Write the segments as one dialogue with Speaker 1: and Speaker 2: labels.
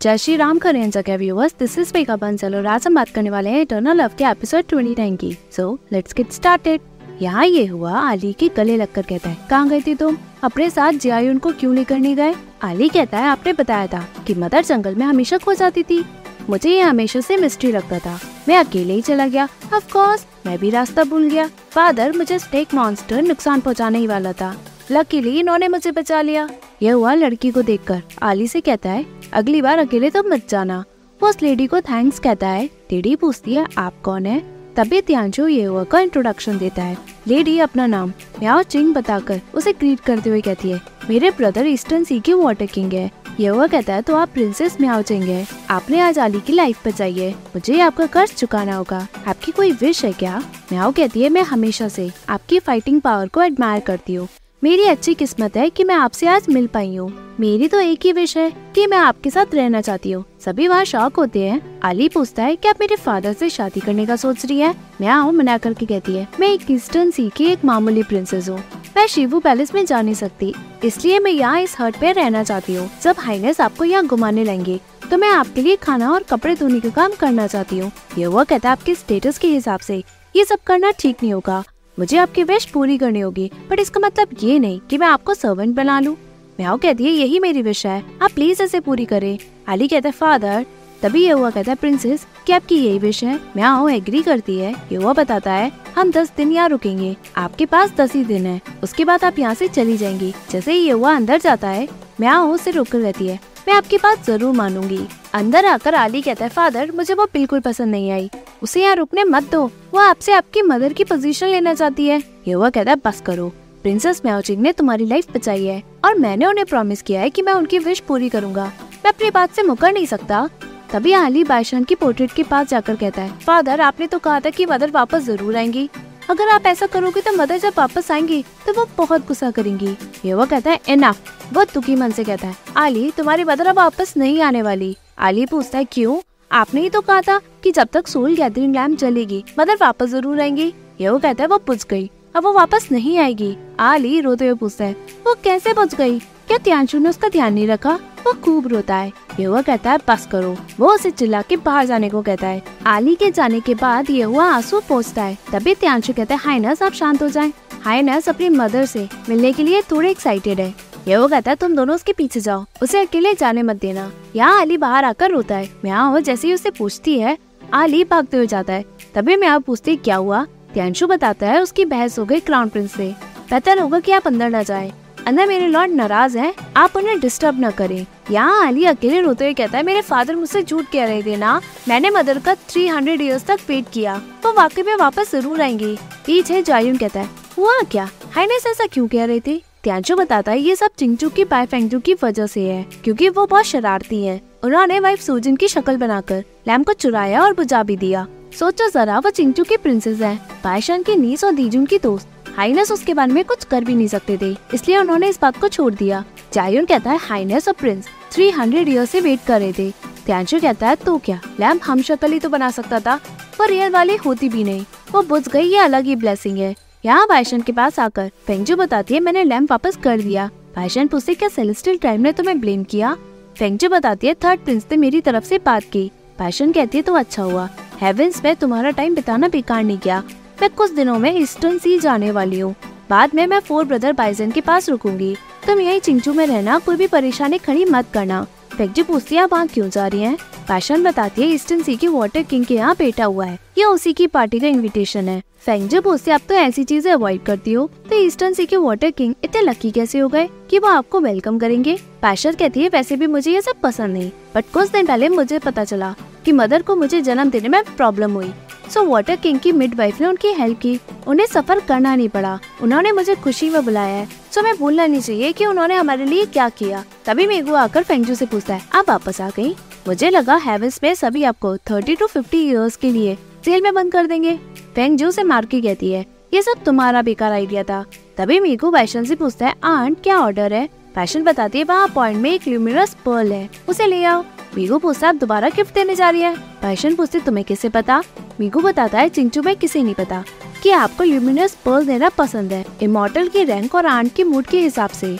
Speaker 1: जय श्री राम करें जगह viewers, this is mega Bansal और आज हम बात करने वाले हैं इटर्नल लव के एपिसोड 29 की। So let's get started. यहाँ ये हुआ, आली के गले लगकर कहता है, कहाँ गई थी तुम? अपने साथ जियायुन को क्यों लेकर नहीं गए? आली कहता है, आपने बताया था कि मदर जंगल में हमेशा खो जाती थी। मुझे ये हमेशा से मिस्ट्री लगता था। मैं अकेले ही चला गया। ऑफ कोर्स मैं भी रास्ता भूल गया। फादर, मुझे स्नेक मॉन्स्टर नुकसान पहुँचाने ही वाला था। लकीली इन्होंने मुझे बचा लिया। यह हुआ लड़की को देखकर। आली से कहता है, अगली बार अकेले तो मत जाना। वो उस लेडी को थैंक्स कहता है। लेडी पूछती है, आप कौन है? तभी त्यांशु ये हुआ का इंट्रोडक्शन देता है। लेडी अपना नाम म्याओ चिंग बताकर उसे ग्रीट करते हुए कहती है, मेरे ब्रदर ईस्टर्न सी के वाटर किंग है। ये हुआ कहता है, तो आप प्रिंसेस म्याओ चिंग है। आपने आज आली की लाइफ बचाई है। मुझे आपका कर्ज चुकाना होगा। आपकी कोई विश है क्या? म्याओ कहती है, मैं हमेशा से आपकी फाइटिंग पावर को एडमायर करती हूँ। मेरी अच्छी किस्मत है कि मैं आपसे आज मिल पाई हूँ। मेरी तो एक ही विश है कि मैं आपके साथ रहना चाहती हूँ। सभी वहाँ शॉक होते हैं। आली पूछता है कि आप मेरे फादर से शादी करने का सोच रही है? म्याओ मना करके कहती है, मैं एक ईस्टर्न सी की एक मामूली प्रिंसेस हूँ। मैं शिवू पैलेस में जा नहीं सकती, इसलिए मैं यहाँ इस हट पे रहना चाहती हूँ। जब हाइनेस आपको यहाँ घुमाने लाएंगे तो मैं आपके लिए खाना और कपड़े धोने का काम करना चाहती हूँ। ये वो कहता है, आपके स्टेटस के हिसाब से ये सब करना ठीक नहीं होगा। मुझे आपकी विश पूरी करनी होगी, बट इसका मतलब ये नहीं कि मैं आपको सर्वेंट बना लूं। म्याओ कहती है, यही मेरी विश है, आप प्लीज ऐसे पूरी करें। आली कहता है, फादर। तभी ये हुआ कहता है, प्रिंसेस क्या आपकी यही विश है? म्याओ एग्री करती है। ये हुआ बताता है, हम 10 दिन यहाँ रुकेंगे। आपके पास 10 ही दिन है, उसके बाद आप यहाँ से चली जाएंगी। जैसे ही ये हुआ अंदर जाता है, म्याओ उसे रोक कर कहती है, मैं आपकी बात जरूर मानूंगी। अंदर आकर आली कहता है, फादर मुझे वो बिल्कुल पसंद नहीं आई। उसे यहाँ रुकने मत दो। वो आपसे आपकी मदर की पोजीशन लेना चाहती है। ये हुआ कहता है, बस करो। प्रिंसेस म्याओ चिंग ने तुम्हारी लाइफ बचाई है और मैंने उन्हें प्रॉमिस किया है कि मैं उनकी विश पूरी करूंगा। मैं अपनी बात से मुकर नहीं सकता। तभी आली बाईशान की पोर्ट्रेट के पास जाकर कहता है, फादर आपने तो कहा था कि मदर वापस जरूर आएंगी। अगर आप ऐसा करोगे तो मदर जब वापस आएंगी तो वो बहुत गुस्सा करेंगी। ये वो कहता है, इनफ। वो दुखी मन से कहता है, आली तुम्हारी मदर अब वापस नहीं आने वाली। आली पूछता है, क्यों? आपने ही तो कहा था कि जब तक सोल गैदरिंग लैम्प चलेगी मदर वापस जरूर आएंगी। ये वो कहता है, वो बुझ गई, अब वो वापस नहीं आएगी। आली रोते हुए पूछता है, वो कैसे बुझ गई? क्या त्यांशु ने उसका ध्यान नहीं रखा? वो खूब रोता है। ये हुआ कहता है, बस करो। वो उसे चिल्ला के बाहर जाने को कहता है। आली के जाने के बाद ये हुआ आंसू पोंछता है। तभी त्यांशु कहता है, हाइनस आप शांत हो जाएं। हाइनस अपनी मदर से मिलने के लिए थोड़े एक्साइटेड है। ये वो कहता है, तुम दोनों उसके पीछे जाओ, उसे अकेले जाने मत देना। यहाँ आली बाहर आकर रोता है। म्याओ जैसे ही उसे पूछती है, आली भागते हुए जाता है। तभी म्याओ पूछती है, क्या हुआ? त्यांशु बताता है, उसकी बहस हो गई क्राउन प्रिंस से। बेहतर होगा कि आप अंदर न जाएं। अंदर मेरे लॉर्ड नाराज हैं, आप उन्हें डिस्टर्ब न करें। यहाँ आली अकेले रोते हुए कहता है, मेरे फादर मुझसे झूठ कह रहे थे ना। मैंने मदर का 300 इयर्स तक वेट किया, वो वाकई में वापस जरूर आएंगी। पीछे जायुन कहता है, हुआ क्या? हाइनेस ऐसा क्यों कह रहे थे? त्यांशु बताता है, ये सब चिंगचू की बाय फेंगचू की वजह से है, क्योंकि वो बहुत शरारती है। उन्होंने वाइफ सूजिन की शक्ल बनाकर लैम्प को चुराया और बुझा भी दिया। सोचो जरा, वो चिंगचू की प्रिंसेस है, बाईशान की नीस और दीजुन की दोस्त। हाइनेस उसके बारे में कुछ कर भी नहीं सकते थे, इसलिए उन्होंने इस बात को छोड़ दिया। जायुन कहता है, हाइनेस और प्रिंस 300 ईयर से वेट कर रहे थे। त्यांशु कहता है, तो क्या लैम्प हम शक्ल ही तो बना सकता था, पर रियल वाली होती भी नहीं। वो बुझ गई, ये अलग ही ब्लेसिंग है। यहाँ बाईशान के पास आकर फेंगजू बताती है, मैंने लैम्प वापस कर दिया। बाईशान पूछती, क्या सेलेस्टियल टाइम ने तुम्हें ब्लेम किया? फेंगजू बताती है, थर्ड प्रिंस ने मेरी तरफ से बात की। बाईशान कहती है, तो अच्छा हुआ, हेवेंस में तुम्हारा टाइम बिताना बेकार नहीं किया। मैं कुछ दिनों में ईस्टर्न सी जाने वाली हूँ। बाद में मैं 4 ब्रदर बाइजन के पास रुकूंगी। तुम यही चिंगचू में रहना, कोई भी परेशानी खड़ी मत करना। फेंगजू पूछती है, आप वहाँ क्यों जा रही हैं? बाईशान बताती है, ईस्टर्न सी के वाटर किंग के यहाँ बैठा हुआ है, ये उसी की पार्टी का इनविटेशन है। फेंगजू पूछती है, आप तो ऐसी चीजें अवॉइड करती हो, तो ईस्टर्न सी के वाटर किंग इतने लकी कैसे हो गए कि वो आपको वेलकम करेंगे? बाईशान कहती है, वैसे भी मुझे ये सब पसंद नहीं, बट कुछ दिन पहले मुझे पता चला कि मदर को मुझे जन्म देने में प्रॉब्लम हुई। सो वाटर किंग की मिडवाइफ ने उनकी हेल्प की, उन्हें सफर करना नहीं पड़ा। उन्होंने मुझे खुशी में बुलाया है, सो मैं भूलना नहीं चाहिए कि उन्होंने हमारे लिए क्या किया। तभी मेगू आकर फेंगजू से पूछता है, आप वापस आ गई? मुझे लगा हेवेंस में सभी आपको 30 to 50 इयर्स के लिए जेल में बंद कर देंगे। फेंगजू से मार के कहती है, ये सब तुम्हारा बेकार आइडिया था। तभी मेगू बाईशान से पूछता है, आंट क्या ऑर्डर है? बाईशान बताती है, वहाँ पॉइंट में एक ल्यूमिनस पर्ल है, उसे ले आओ। मीगू पूछता है, आप दोबारा गिफ्ट देने जा रही है? बाईशान पूछती, तुम्हें कैसे पता? मीगू बताता है, चिंगचू में किसे नहीं पता कि आपको ल्यूमिनस पर्ल देना पसंद है। इमॉर्टल की रैंक और आंट के मूड के हिसाब से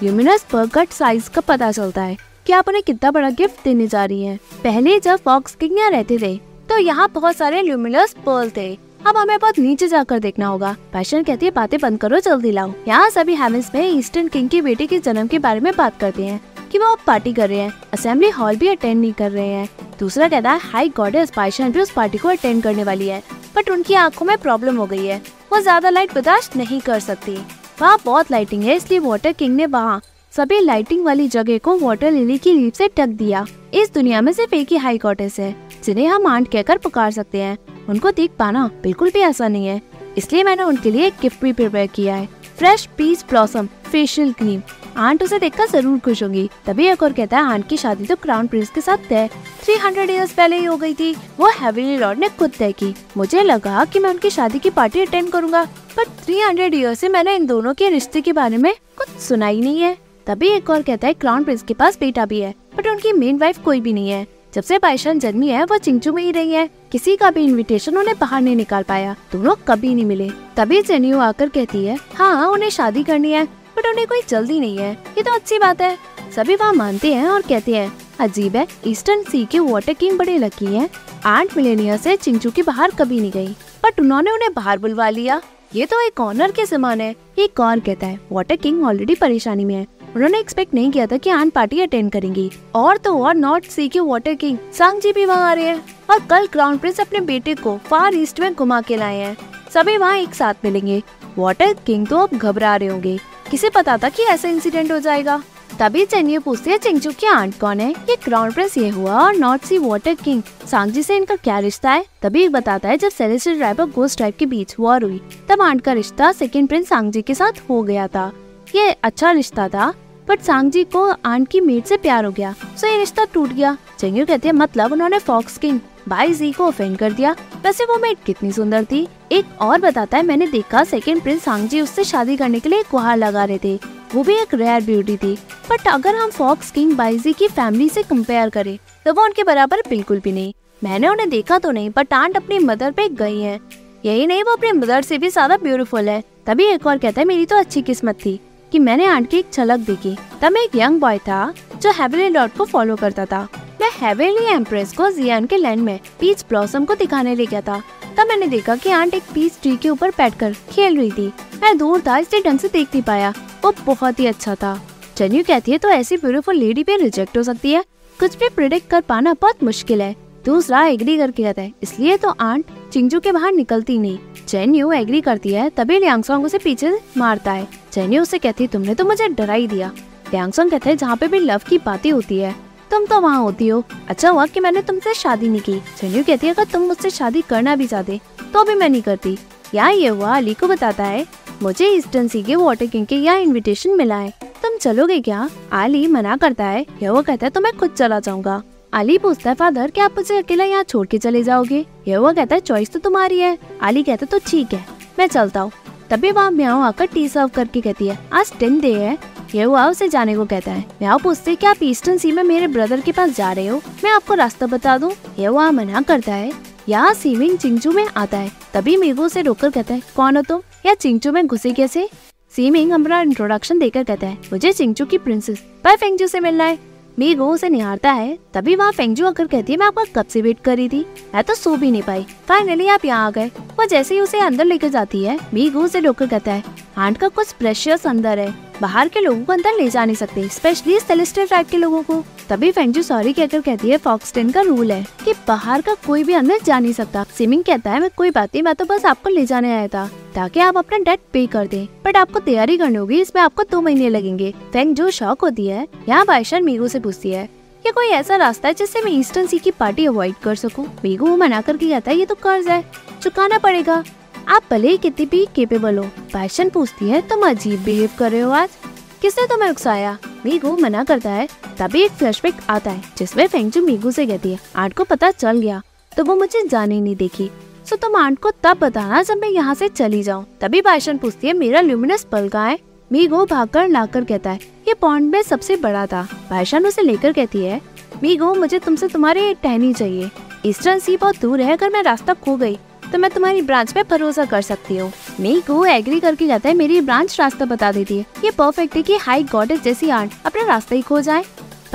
Speaker 1: ल्यूमिनस पर्ल का साइज का पता चलता है। कि आप उन्हें कितना बड़ा गिफ्ट देने जा रही हैं। पहले जब फॉक्स किंग यहाँ रहते थे तो यहाँ बहुत सारे ल्यूमिनस पर्ल थे, अब हमें बहुत नीचे जाकर देखना होगा। पैशन कहती है बातें बंद करो, जल्दी लाओ। यहाँ सभी हेवंस में ईस्टर्न किंग की बेटे के जन्म के बारे में बात करते हैं कि वो अब पार्टी कर रहे हैं, असेंबली हॉल भी अटेंड नहीं कर रहे हैं। दूसरा कहता है हाई गॉडेस पैशन भी उस पार्टी को अटेंड करने वाली है, बट उनकी आंखों में प्रॉब्लम हो गई है, वो ज्यादा लाइट बर्दाश्त नहीं कर सकती। वहाँ बहुत लाइटिंग है, इसलिए वाटर किंग ने वहाँ सभी लाइटिंग वाली जगह को वाटर लिली की लीफ से ढक दिया। इस दुनिया में सिर्फ एक ही हाई गॉडेस है जिन्हें हम आंट कहकर पुकार सकते हैं। उनको देख पाना बिल्कुल भी आसान नहीं है, इसलिए मैंने उनके लिए एक गिफ्ट भी प्रिपेयर किया है, fresh peach blossom facial cream. Aunt उसे देखकर जरूर खुश होगी। तभी एक और कहता है आंट की शादी तो क्राउन प्रिंस के साथ तय 300 इयर्स पहले ही हो गई थी, वो हेवनली लॉर्ड ने खुद तय की। मुझे लगा कि मैं उनकी शादी की पार्टी अटेंड करूंगा, पर 300 इयर्स से मैंने इन दोनों के रिश्ते के बारे में कुछ सुना ही नहीं है। तभी एक और कहता है क्राउन प्रिंस के पास बेटा भी है, बट उनकी मेन वाइफ कोई भी नहीं है। जब से पाइशन जन्मी है वो चिंचू में ही रही है, किसी का भी इनविटेशन उन्हें बाहर नहीं निकाल पाया, दोनों कभी नहीं मिले। तभी जेन्यू आकर कहती है हाँ उन्हें शादी करनी है, बट उन्हें कोई जल्दी नहीं है, ये तो अच्छी बात है। सभी वहाँ मानते हैं और कहते हैं अजीब है, ईस्टर्न सी के वाटर किंग बड़े लकी हैं, 8 मिलेनियर से चिंचू की बाहर कभी नहीं गई, बट उन्होंने उन्हें बाहर बुलवा लिया, ये तो एक ऑनर के समान है। एक और कहता है वाटर किंग ऑलरेडी परेशानी में है, उन्होंने एक्सपेक्ट नहीं किया था कि आंट पार्टी अटेंड करेंगी। और तो और नॉर्थ सी के वाटर किंग सांग जी भी वहाँ आ रहे हैं, और कल क्राउन प्रिंस अपने बेटे को फार ईस्ट में घुमा के लाए हैं, सभी वहाँ एक साथ मिलेंगे। वाटर किंग तो अब घबरा रहे होंगे, किसे पता था कि ऐसा इंसिडेंट हो जाएगा। तभी चेन्यू पूछती है चिंचू की आंट कौन है, ये क्राउन प्रिंस ये हुआ और नॉर्थ सी वाटर किंग सांग जी से इनका क्या रिश्ता है। तभी एक बताता है जब सेलेस्टियल ट्राइब और गोस्ट ट्राइब के बीच वॉर हुई तब आंट का रिश्ता सेकंड प्रिंस सांग जी के साथ हो गया था। ये अच्छा रिश्ता था, बट सांग जी को आंट की मेट से प्यार हो गया, सो ये रिश्ता टूट गया। चेन्यू कहते हैं मतलब उन्होंने फॉक्स किंग बाई जी को ऑफेंड कर दिया, वैसे वो मेट कितनी सुंदर थी। एक और बताता है मैंने देखा सेकंड प्रिंस सांग जी उससे शादी करने के लिए गुहार लगा रहे थे, वो भी एक रेयर ब्यूटी थी, बट अगर हम फॉक्स किंग बाईजी की फैमिली से कंपेयर करें तो वो उनके बराबर बिल्कुल भी नहीं। मैंने उन्हें देखा तो नहीं, बट आंट अपनी मदर पे गई है, यही नहीं वो अपनी मदर से भी ज्यादा ब्यूटीफुल है। तभी एक और कहता है मेरी तो अच्छी किस्मत थी कि मैंने आंट की एक झलक देखी। तब एक यंग बॉय था जो हेवनली लॉर्ड को फॉलो करता था। मैं हेवनली एम्प्रेस को जियान के लैंड में पीच ब्लॉसम को दिखाने ले गया था, तब मैंने देखा कि आंट एक पीच ट्री के ऊपर बैठकर खेल रही थी। मैं दूर था इसलिए ढंग से देख नहीं पाया, वो बहुत ही अच्छा था। चेन्यू कहती है तो ऐसी ब्यूटीफुल लेडी भी रिजेक्ट हो सकती है, कुछ भी प्रिडिक्ट कर पाना बहुत मुश्किल है। दूसरा एग्री करके कहता है इसलिए तो आंट चिंचू के बाहर निकलती नहीं। चेन्यू एग्री करती है, तभी लियांगसोंग उसे पीछे मारता है। चेन्यू उसे कहती है तुमने तो मुझे डरा ही दिया। लियांगसोंग कहते हैं जहाँ पे भी लव की बातें होती है तुम तो वहाँ होती हो, अच्छा हुआ कि मैंने तुमसे शादी नहीं की। चेन्यू कहती है अगर तुम मुझसे शादी करना भी चाहते तो भी मैं नहीं करती। यहाँ ये हुआ अली को बताता है मुझे ईस्टर्न सी के वाटर किंग के यहाँ इन्विटेशन मिला है, तुम चलोगे क्या। अली मना करता है, यह वो कहता है तो मैं खुद चला जाऊंगा। अली पूछता है फादर क्या आप मुझे अकेला यहाँ छोड़ के चले जाओगे। यह वो कहता है चॉइस तो तुम्हारी है। अली कहता है तो ठीक है मैं चलता हूँ। तभी वहाँ म्याओ आकर टी सर्व करके कहती है आज 10 डे है। यह हुआ उसे जाने को कहता है। म्याओ पूछते है क्या आप ईस्टर्न सी में मेरे ब्रदर के पास जा रहे हो, मैं आपको रास्ता बता दूं। यह हुआ मना करता है। यहाँ सीमिंग चिंचू में आता है, तभी मीगू से रोककर कहता है कौन हो तुम, या चिंचू में घुसे कैसे। सीमिंग हमारा इंट्रोडक्शन देकर कहता है मुझे चिंचू की प्रिंसेस बाय फेंगजू से मिलना है। मीगू उसे निहारता है, तभी वहाँ फेंगजू आकर कहती है मैं आपका कब से वेट कर रही थी, मैं तो सो भी नहीं पाई, फाइनली आप यहाँ आ गए। वो जैसे ही उसे अंदर लेकर जाती है मीगू उसे रोककर कहता है आंट का कुछ प्रेशियस अंदर है, बाहर के लोगों को अंदर ले जा नहीं सकते, स्पेशली सेलेस्टियल ट्राइब के लोगों को। तभी फेंगजू सॉरी कहकर कहती है फॉक्सटेन का रूल है कि बाहर का कोई भी अंदर जा नहीं सकता। सिमिंग कहता है मैं कोई बात नहीं, मैं तो बस आपको ले जाने आया था ताकि आप अपना डेट पे कर दें, बट आपको तैयारी करनी होगी, इसमें आपको 2 महीने लगेंगे। फेंगजू शॉक होती है। यहाँ बाइशन मीगू से पूछती है ये कोई ऐसा रास्ता है जिससे मैं ईस्टर्न सी की पार्टी अवॉइड कर सकूं। मीगू मना करके कहता है ये तो कर्ज है, चुकाना पड़ेगा, आप भले ही कितनी भी केपेबल हो। बाइशन पूछती है तुम अजीब बिहेव कर रहे हो आज, किसने तुम्हें उकसाया। मीगू मना करता है। तभी एक फ्लैशबैक आता है जिसमें फेंगजू मीगू से कहती है आंट को पता चल गया तो वो मुझे जाने नहीं देगी, सो तुम आंट को तब बताना जब मैं यहाँ से चली जाऊँ। तभी बाइशन पूछती है मेरा ल्यूमिनस पल कहाँ है। मीगू भागकर लाकर कहता है ये पॉन्ड में सबसे बड़ा था। बाइशन उसे लेकर कहती है मीगू मुझे तुमसे तुम्हारी टहनी चाहिए, ईस्टर्न सी बहुत दूर है, अगर मैं रास्ता खो गई तो मैं तुम्हारी ब्रांच पे भरोसा कर सकती हूँ। मीगू एग्री करके कहता है मेरी ब्रांच रास्ता बता देती है, ये परफेक्ट है कि हाई गॉडेस जैसी आंट अपना रास्ता ही खो जाए।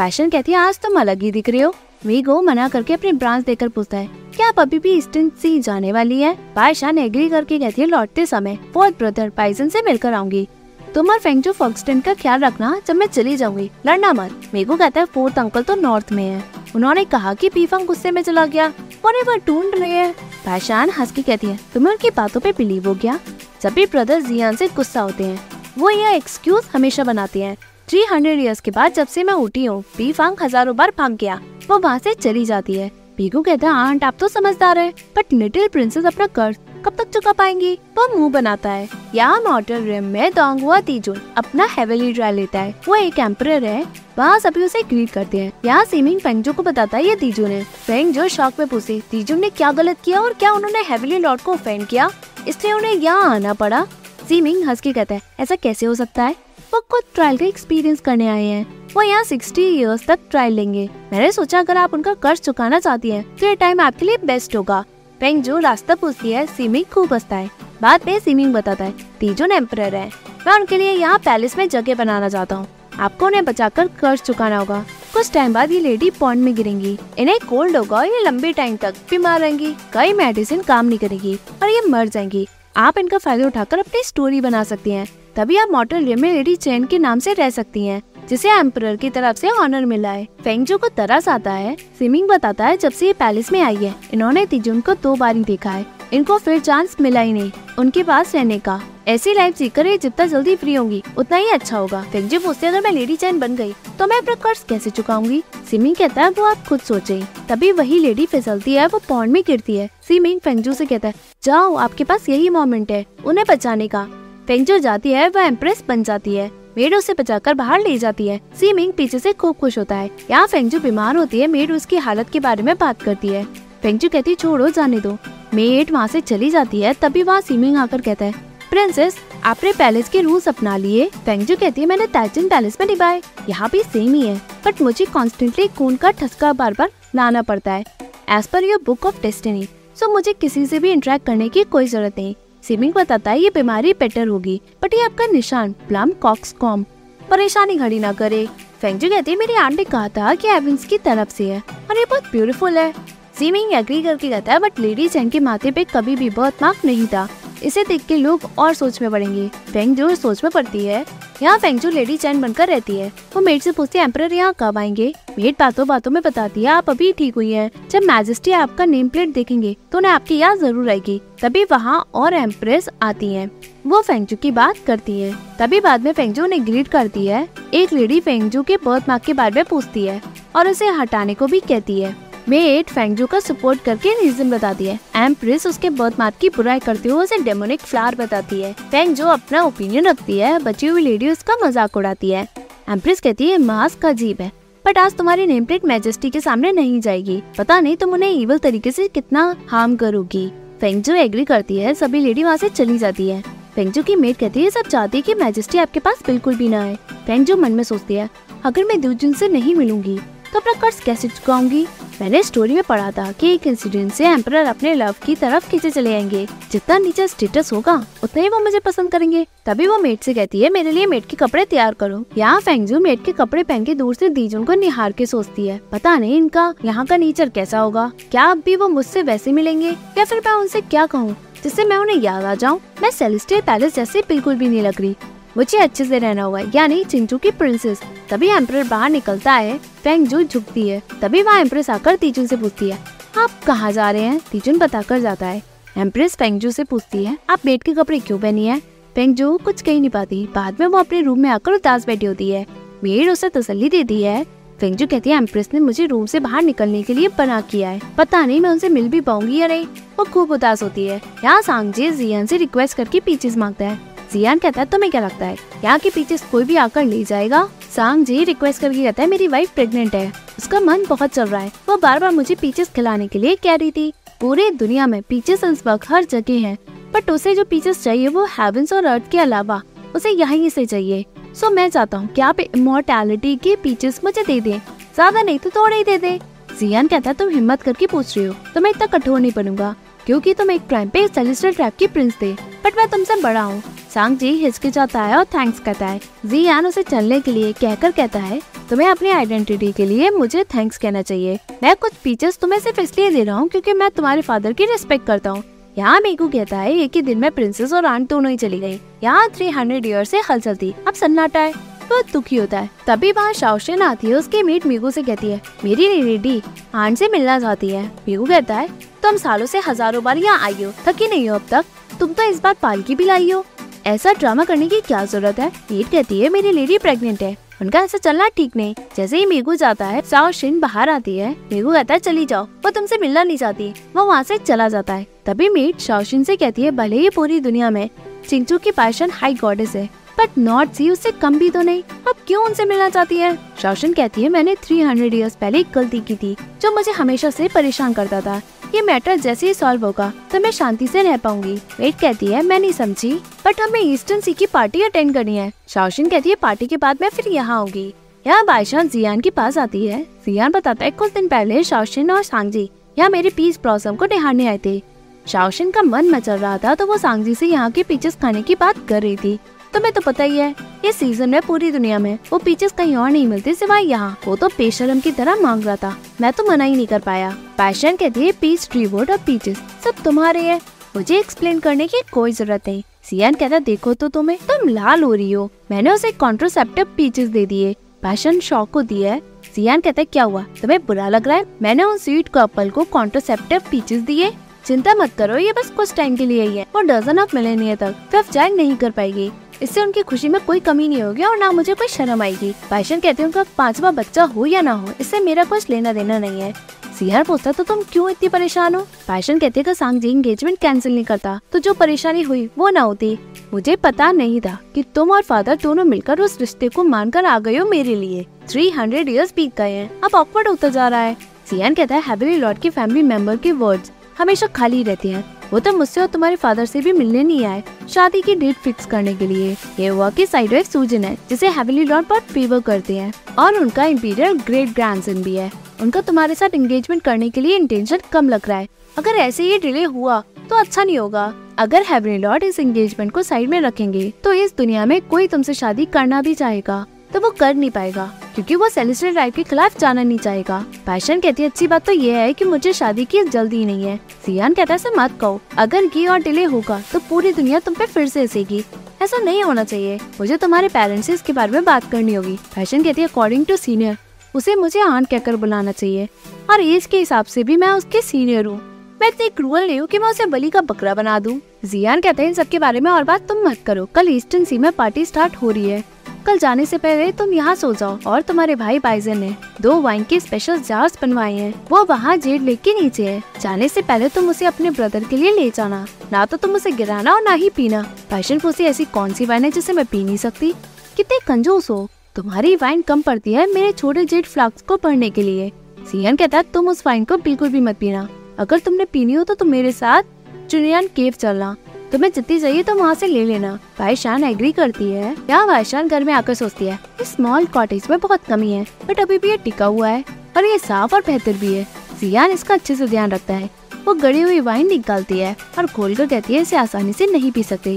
Speaker 1: पैशन कहती है आज तुम अलग ही दिख रहे हो। वीगो मना करके अपनी ब्रांच देकर पूछता है क्या आप अभी भी ईस्टर्न सी जाने वाली है? पायशान एग्री करके कहती है लौटते समय फोर्थ ब्रदर पाइसन से मिलकर आऊंगी। तुम और फेंगजू फॉक्सटन का ख्याल रखना जब मैं चली जाऊंगी, लड़ना मत। वीगो कहता है फोर्थ अंकल तो नॉर्थ में है, उन्होंने कहा कि पीफंग गुस्से में चला गया और वो ढूंढ रहे हैं। पायशान हंस के कहती है तुम्हें उनकी बातों पे बिलीव हो गया? जब भी ब्रदर जियान से गुस्सा होते हैं वो यह एक्सक्यूज हमेशा बनाते हैं। 300 इयर्स के बाद जब से मैं उठी हूँ पीफंग हजारों बार भाग गया, वो वहाँ से चली जाती है। वीगो कहता है आंट आप तो समझदार है, बट लिटिल प्रिंसेस अपना कर्ज कब तक चुका पाएंगी? वो मुंह बनाता है। यहाँ मॉर्टल रिम में दोंगहुआ तीजुन अपना हेविली ट्रायल लेता है। वो एक एम्परर है, वहाँ सभी उसे ग्रीट करते हैं। यहाँ सीमिंग फेंगजू को बताता है ये तीजुन है। फेंगजू शॉक में पूछे तीजुन ने क्या गलत किया और क्या उन्होंने हेविली लॉर्ड को ऑफेंड किया इसलिए उन्हें यहाँ आना पड़ा? सीमिंग हंस के कहता है ऐसा कैसे हो सकता है, वो खुद ट्रायल का एक्सपीरियंस करने आए हैं, वो यहाँ 60 इयर्स तक ट्रायल लेंगे। मैंने सोचा अगर आप उनका कर्ज चुकाना चाहती हैं तो ये टाइम आपके लिए बेस्ट होगा। फेंगजू रास्ता पूछती है, सीमिंग खूब हंसता है। बाद में सीमिंग बताता है तीजुन एम्परर है, मैं उनके लिए यहाँ पैलेस में जगह बनाना चाहता हूँ, आपको उन्हें बचाकर कर्ज चुकाना होगा। कुछ टाइम बाद ये लेडी पॉन्ड में गिरेंगी, इन्हें कोल्ड होगा और ये लंबे टाइम तक बीमार रहेंगी, कई मेडिसिन काम नहीं करेगी और ये मर जाएंगी। आप इनका फायदा उठाकर अपनी स्टोरी बना सकती हैं, तभी आप मॉर्टल रिम में लेडी चेन के नाम से रह सकती हैं, जिसे एम्परर की तरफ से ऑनर मिला है। फेंगजू को तरस आता है। सीमिंग बताता है जब से ये पैलेस में आई है इन्होंने तीजुन को 2 बार ही देखा है, इनको फिर चांस मिला ही नहीं उनके पास रहने का। ऐसी लाइफ जीकर ये जितना जल्दी फ्री होंगी उतना ही अच्छा होगा। फेंगजू पूछते अगर मैं लेडी चैन बन गई तो मैं अपना कर्ज कैसे चुकाऊंगी? सीमिंग कहता है वो आप खुद सोचें। तभी वही लेडी फिसलती है, वो पॉन्ड में गिरती है। सीमिंग फेंगजू से कहता है जाओ आपके पास यही मोमेंट है उन्हें बचाने का। फेंगजू जाती है, वह एम्प्रेस बन जाती है। मेड उसे बचाकर बाहर ले जाती है। सीमिंग पीछे से खूब खुश होता है। यहाँ फेंगजू बीमार होती है, मेड उसकी हालत के बारे में बात करती है। फेंगजू कहती छोड़ो जाने दो, मेड वहाँ से चली जाती है। तभी वहाँ सीमिंग आकर कहता है प्रिंसेस आपने पैलेस के रूल्स अपना लिए। फेंगजू कहती है मैंने ताइजन पैलेस में निभाए, यहाँ भी सेम ही है, बट मुझे कॉन्स्टेंटली खून का ठसका बार बार लाना पड़ता है as per your book of destiny, so मुझे किसी से भी इंटरेक्ट करने की कोई जरूरत नहीं। सीमिंग बताता है ये बीमारी बेटर होगी, बट ये आपका निशान प्लम कॉक्सकॉम, परेशानी खड़ी ना करे। फेंगजू कहती है मेरी आंट ने कहा था कि एविंस की तरफ से है और ये बहुत ब्यूटीफुल है। सीमिंग एग्री करके कहता है बट लेडी चैन के माथे पे कभी भी बर्थ मार्क नहीं था, इसे देख के लोग और सोच में पड़ेंगे। फेंगजू सोच में पड़ती है। यहाँ फेंगजू लेडी चैन बनकर रहती है। वो मेड से पूछती है एम्परर यहाँ कब आएंगे? मेड बातों बातों में बताती है आप अभी ठीक हुई हैं, जब मैजेस्टी आपका नेम प्लेट देखेंगे तो उन्हें आपकी याद जरूर आएगी। तभी वहाँ और एम्प्रेस आती हैं, वो फेंगजू की बात करती है। तभी बाद में फेंगजू उन्हें ग्रीट करती है। एक लेडी फेंगजू के बर्थ मार्क के बारे में पूछती है और उसे हटाने को भी कहती है। मेड फेंगजू का सपोर्ट करके रीजन बताती है। एम्प्रेस उसके बर्थ मार्क की बुराई करते हुए उसे डेमोनिक फ्लावर बताती है। फेंगजू अपना ओपिनियन रखती है, बची हुई लेडी उसका मजाक उड़ाती है। एम्प्रेस कहती है मास्क अजीब है, बट आज तुम्हारी नेम प्लेट मैजेस्टी के सामने नहीं जाएगी, पता नहीं तुम उन्हें इविल तरीके से कितना हार्म करोगी। फेंगजू एग्री करती है। सभी लेडी वहाँ से चली जाती है। फेंगजू की मेड कहती है सब चाहती है कि मैजेस्टी आपके पास बिल्कुल भी ना आए। फेंगजू मन में सोचती है अगर मैं दूजुन से नहीं मिलूंगी तो अपना कर्ज कैसे चुकाऊंगी? मैंने स्टोरी में पढ़ा था कि एक इंसिडेंट से एम्परर अपने लव की तरफ खींचे चले आएंगे, जितना नीचे स्टेटस होगा उतना ही वो मुझे पसंद करेंगे। तभी वो मेड से कहती है मेरे लिए मेड के कपड़े तैयार करो। यहाँ फेंगजू मेड के कपड़े पहन के दूर से दीजुन को निहार के सोचती है पता नहीं इनका यहाँ का नेचर कैसा होगा, क्या अब भी वो मुझसे वैसे मिलेंगे या फिर मैं उनसे क्या कहूँ जिससे मैं उन्हें याद आ जाऊँ। मैं सेलेस्टियल पैलेस जैसे बिल्कुल भी नहीं लग रही, मुझे अच्छे से रहना होगा, यानी चिंटू की प्रिंसेस। तभी एम्परर बाहर निकलता है। फेंगजू झुकती है। तभी वहाँ एम्प्रेस आकर तीजुन से पूछती है आप कहाँ जा रहे हैं? तीजुन बताकर जाता है। एम्प्रेस फेंगजू से पूछती है आप मेड के कपड़े क्यों पहनी है? फेंगजू कुछ कह नहीं पाती। बाद में वो अपने रूम में आकर उदास बैठी होती है। मेड उसे तसल्ली देती है। फेंगजू कहती है एम्प्रेस ने मुझे रूम से बाहर निकलने के लिए बना किया है, पता नहीं मैं उनसे मिल भी पाऊंगी या नहीं। वो खूब उदास होती है। यहाँ सांगजे जियान से रिक्वेस्ट करके पीचेस मांगता है। जियान कहता है तुम्हें क्या लगता है यहाँ के पीछे कोई भी आकर ले जाएगा? सांगजे रिक्वेस्ट करके कहता है मेरी वाइफ प्रेग्नेंट है, उसका मन बहुत चल रहा है, वो बार बार मुझे पीचेस खिलाने के लिए कह रही थी। पूरे दुनिया में पीचेस इस वक्त हर जगह है, बट उसे जो पीचेस चाहिए वो हेवेंस और अर्थ के अलावा उसे यहीं से चाहिए। सो मैं चाहता हूँ कि आप इमॉर्टैलिटी के पीचेस मुझे दे दें, ज्यादा नहीं तो थोड़े ही दे दें। जियान कहता है तुम हिम्मत करके पूछ रही हो, तो मैं इतना कठोर नहीं बनूंगा क्योंकि तुम एक टाइम पे सेलेस्टियल ट्रैप की प्रिंस थे, बट मैं तुमसे बड़ा हूँ। सांगजी हिचकिचाता है और थैंक्स कहता है। जियान उसे चलने के लिए कहकर कहता है तुम्हें अपनी आइडेंटिटी के लिए मुझे थैंक्स कहना चाहिए। मैं कुछ पीचेस तुम्हें सिर्फ इसलिए दे रहा हूँ क्योंकि मैं तुम्हारे फादर की रिस्पेक्ट करता हूँ। यहाँ मीकू कहता है एक ही दिन में प्रिंसेस और आंट दोनों ही चली गयी। यहाँ 300 ईयर से हलचल थी, अब सन्नाटा है। बहुत दुखी होता है। तभी वहाँ शाओशिन आती है, उसकी मीट मीकू से कहती है मेरी लेडी आंट से मिलना चाहती है। मीकू कहता है तुम सालों से हजारों बार यहाँ आई हो, थकी नहीं हो अब तक? तुम तो इस बार पालकी भी लाई हो, ऐसा ड्रामा करने की क्या जरूरत है? मीट कहती है मेरी लेडी प्रेग्नेंट है, उनका ऐसा चलना ठीक नहीं। जैसे ही मीकू जाता है शाओशिन बाहर आती है। मीकू कहता है चली जाओ, वो तुमसे मिलना नहीं चाहती। वो वहाँ से चला जाता है। तभी मीट शाओशिन से कहती है भले ही पूरी दुनिया में चिंचू की पैशन हाई गॉडेस है, बट नॉट सी उससे कम भी तो नहीं, अब क्यों उनसे मिलना चाहती है? शाओशिन कहती है मैंने 300 ईयर्स पहले एक गलती की थी जो मुझे हमेशा से परेशान करता था। ये मैटर जैसे ही सॉल्व होगा तो मैं शांति से रह पाऊंगी। वेट कहती है मैं नहीं समझी, बट हमें ईस्टर्न सी की पार्टी अटेंड करनी है। शाओशिन कहती है पार्टी के बाद मैं फिर यहाँ आऊंगी। यहाँ बाईशान जियान के पास आती है। जियान बताता है कुछ दिन पहले शाओशिन और सांगजी यहाँ मेरे पीच ब्लॉसम को निहारने आए थे। शाओशिन का मन मचल रहा था तो वो सांगजी से यहाँ के पीचेस खाने की बात कर रही थी। तुम्हें तो पता ही है ये सीजन में पूरी दुनिया में वो पीचेस कहीं और नहीं मिलते सिवाय यहाँ। वो तो बेशरम की तरह मांग रहा था, मैं तो मना ही नहीं कर पाया। पैशन कहती है पीच ट्री वुड और पीचेस सब तुम्हारे हैं, मुझे एक्सप्लेन करने की कोई जरूरत नहीं। जियान कहता देखो तो तुम लाल हो रही हो, मैंने उसे कॉन्ट्रासेप्टिव पीचेस दे दिए। पैशन शॉक को दिया है। जियान कहता है क्या हुआ, तुम्हें बुरा लग रहा है? मैंने उन स्वीट कपल को कॉन्ट्रासेप्टिव पीचेस दिए। चिंता मत करो, ये बस कुछ टाइम के लिए ही है। वो डजन ऑफ मिलेनियर तक फिफ्थ जॉइन नहीं कर पाएगी, इससे उनकी खुशी में कोई कमी नहीं होगी और ना मुझे कोई शर्म आएगी। पैशन कहते हैं उनका 5वां बच्चा हो या ना हो इससे मेरा कुछ लेना देना नहीं है। जियान पूछता तो तुम क्यों इतनी परेशान हो? पैशन कहते कि सांगजी एंगेजमेंट कैंसिल नहीं करता तो जो परेशानी हुई वो ना होती। मुझे पता नहीं था कि तुम और फादर दोनों मिलकर उस रिश्ते को मानकर आ गए हो मेरे लिए। 300 ईयर्स बीत गए हैं, अब ऑकवर्ड होता जा रहा है। जियान कहता है हेवनली लॉर्ड की फैमिली मेंबर के वर्ड्स हमेशा खाली रहते हैं। वो तो मुझसे और तुम्हारे फादर से भी मिलने नहीं आए शादी की डेट फिक्स करने के लिए। ये हुआ कि साइड वाइफ सूजन है जिसे हेवनली लॉर्ड बहुत फेवर करते हैं और उनका इंपीरियल ग्रेट ग्रैंडसन भी है। उनका तुम्हारे साथ एंगेजमेंट करने के लिए इंटेंशन कम लग रहा है। अगर ऐसे ही डिले हुआ तो अच्छा नहीं होगा। अगर हेवनली लॉर्ड इस एंगेजमेंट को साइड में रखेंगे तो इस दुनिया में कोई तुमसे शादी करना भी चाहेगा तो वो कर नहीं पाएगा क्योंकि वो सेलेस्टियल राइट के खिलाफ जाना नहीं चाहेगा। पैशन कहती है अच्छी बात तो ये है कि मुझे शादी की जल्दी नहीं है। जियान कहता है ऐसा मत कहो, अगर ये और डिले होगा तो पूरी दुनिया तुम पे फिर से हंसेगी। ऐसा नहीं होना चाहिए, मुझे तुम्हारे पेरेंट्स से इसके बारे में बात करनी होगी। पैशन कहती है अकॉर्डिंग टू सीनियर उसे मुझे आंट कहकर बुलाना चाहिए और एज के हिसाब से भी मैं उसके सीनियर हूँ। मैं इतनी क्रूअल नहीं हूँ कि मैं उसे बलि का बकरा बना दूँ। जियान कहते हैं इन सब के बारे में और बात तुम मत करो, कल ईस्टर्न सी में पार्टी स्टार्ट हो रही है। कल जाने से पहले तुम यहाँ सो जाओ और तुम्हारे भाई बाइजन ने 2 वाइन के स्पेशल जार्स बनवाए हैं, वो वहाँ जेड लेक के नीचे है। जाने से पहले तुम उसे अपने ब्रदर के लिए ले जाना, ना तो तुम उसे गिराना और ना ही पीना। पैशन पूछती ऐसी कौन सी वाइन है जिसे मैं पी नहीं सकती? कितने कंजूस हो, तुम्हारी वाइन कम पड़ती है मेरे छोटे जेड फ्लास्क को पढ़ने के लिए। जियान कहता है तुम उस वाइन को बिल्कुल भी मत पीना, अगर तुमने पीनी हो तो तुम मेरे साथ चुनियान केव चलना, तुम्हें जितनी चाहिए तो वहाँ से ले लेना। वाइशान एग्री करती है। यहाँ वाइशान घर में आकर सोचती है इस स्मॉल कॉटेज में बहुत कमी है बट अभी भी ये टिका हुआ है और ये साफ और बेहतर भी है। जियान इसका अच्छे से ध्यान रखता है। वो गड़ी हुई वाइन निकालती है और खोलकर कहती है इसे आसानी से नहीं पी सकते।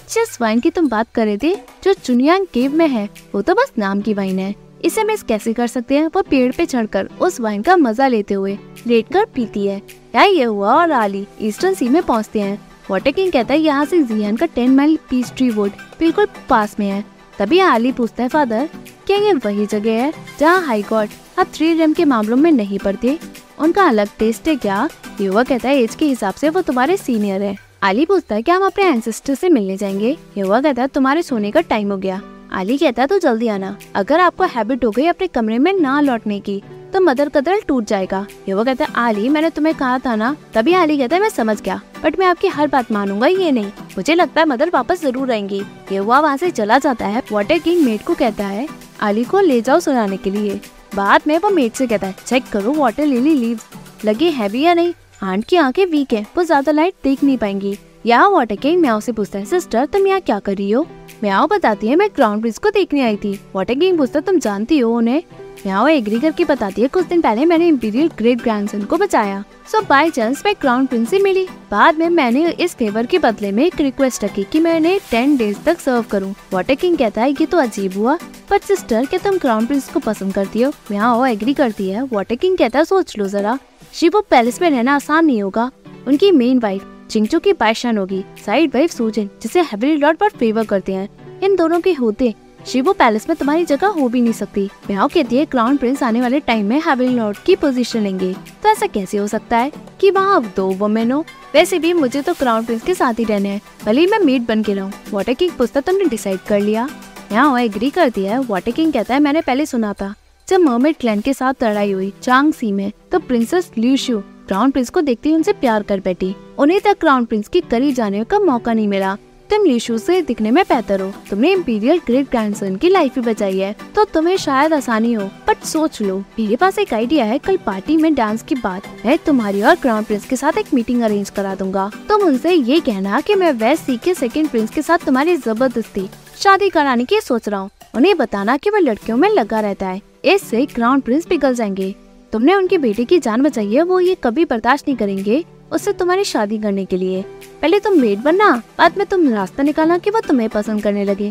Speaker 1: जिस वाइन की तुम बात कर रहे थे जो चुनियांग केव में है वो तो बस नाम की वाइन है, इसे मिस कैसे कर सकते हैं? वो पेड़ पे चढ़कर उस वाइन का मजा लेते हुए लेटकर पीती है। यहाँ ये हुआ और आली ईस्टर्न सी में पहुँचते हैं। वाटर किंग कहता है यहाँ से जियान का 10 माइल पीच ट्री वुड बिल्कुल पास में है। तभी आली पूछता है फादर क्या ये वही जगह है जहाँ हाई गॉड अब 3 रेम के मामलों में नहीं पड़ते? उनका अलग टेस्ट है क्या? युवा कहता है एज के हिसाब से वो तुम्हारे सीनियर है। आली पूछता है क्या हम अपने एंसेस्टर से मिलने जाएंगे? युवा कहता है तुम्हारे सोने का टाइम हो गया। आली कहता है तो जल्दी आना, अगर आपको हैबिट हो गई अपने कमरे में ना लौटने की तो मदर का दिल टूट जाएगा। युवा कहता है आली मैंने तुम्हें कहा था ना। तभी आली कहता है मैं समझ गया बट मैं आपकी हर बात मानूंगा ये नहीं, मुझे लगता है मदर वापस जरूर आएंगी। युवा वहाँ से चला जाता है। वाटर किंग मेड को कहता है आली को ले जाओ सुलाने के लिए। बाद में वो मेड से कहता है चेक करो वाटर लिली लीव्स लगे है भी या नहीं, आंट की आंखें वीक है, वो ज्यादा लाइट देख नहीं पाएंगी। यहाँ वाटर किंग म्याओ से पूछता है सिस्टर तुम यहाँ क्या कर रही हो? म्याओ बताती है मैं क्राउन ब्रिज को देखने आई थी। वाटर किंग पूछता तुम जानती हो उन्हें? मियाओ एग्री करके बताती है, कुछ दिन पहले मैंने इंपीरियल ग्रेट ग्रैंडसन को बचाया। सो बाय चांस मैं क्राउन प्रिंस से मिली। बाद में मैंने इस फेवर के बदले में एक रिक्वेस्ट रखी कि मैं उन्हें 10 डेज तक सर्व करूं। वाटर किंग कहता है ये तो अजीब हुआ, पर सिस्टर क्या तुम क्राउन प्रिंस को पसंद करती हो? मियाओ एग्री करती है। वाटर किंग कहता है सोच लो जरा, शिवो पैलेस में रहना आसान नहीं होगा। उनकी मेन वाइफ चिंगचू की बादशाह होगी, साइड वाइफ सूजन जिसे हेवनली लॉर्ड पर फेवर करते हैं। इन दोनों के होते शिवो पैलेस में तुम्हारी जगह हो भी नहीं सकती। मियाओ कहती है क्राउन प्रिंस आने वाले टाइम में हेवनली लॉर्ड की पोजीशन लेंगे, तो ऐसा कैसे हो सकता है कि वहाँ अब 2 वुमेन हो? वैसे भी मुझे तो क्राउन प्रिंस के साथ ही रहने हैं, भले ही मैं मेड बन के रहूं। वाटर किंग पूछता तुमने डिसाइड कर लिया? मियाओ एग्री करती है। वाटर किंग कहता है मैंने पहले सुना था जब मर्मेड क्लैन के साथ लड़ाई हुई चांग सी में, तो प्रिंसेस ल्यूशु क्राउन प्रिंस को देखते ही उनसे प्यार कर बैठी। उन्हें तक क्राउन प्रिंस के करीब जाने का मौका नहीं मिला। तुम ल्यूशु से दिखने में बेहतर हो, तुमने इंपीरियल ग्रेट ग्रैंडसन की लाइफ भी बचाई है, तो तुम्हें शायद आसानी हो। बट सोच लो, मेरे पास एक आइडिया है। कल पार्टी में डांस के बाद मैं तुम्हारी और क्राउन प्रिंस के साथ एक मीटिंग अरेंज करा दूंगा। तुम उनसे ये कहना कि मैं वेस्ट सी के सेकंड प्रिंस के साथ तुम्हारी जबरदस्ती शादी कराने की सोच रहा हूँ। उन्हें बताना कि वो लड़कियों में लगा रहता है, इससे क्राउन प्रिंस पिघल जाएंगे। तुमने उनके बेटे की जान बचाई है, वो ये कभी बर्दाश्त नहीं करेंगे उससे तुम्हारी शादी करने के लिए। पहले तुम मेड बनना, बाद में तुम रास्ता निकालना कि वो तुम्हें पसंद करने लगे।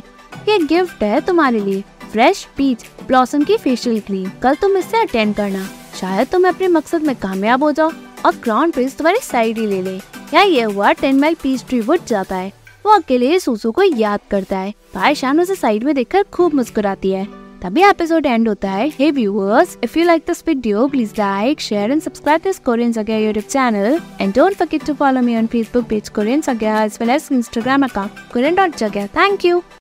Speaker 1: ये गिफ्ट है तुम्हारे लिए, फ्रेश पीच ब्लॉसम की फेशियल क्रीम। कल तुम इससे अटेंड करना, शायद तुम अपने मकसद में कामयाब हो जाओ और क्राउन प्रिंस तुम्हारी साइड ही ले ले। या ये हुआ 10 माइल पीच ट्री वुड जाता है। वो अकेले सूसू को याद करता है। बादशाह उसे साइड में देखकर खूब मुस्कुराती है। तभी एपिसोड एंड होता है। Hey viewers, if you like this video, please like, share and subscribe this Korean Saga YouTube channel. And don't forget to follow me on Facebook page Korean Saga as well as Instagram account Korean.Saga. Thank you.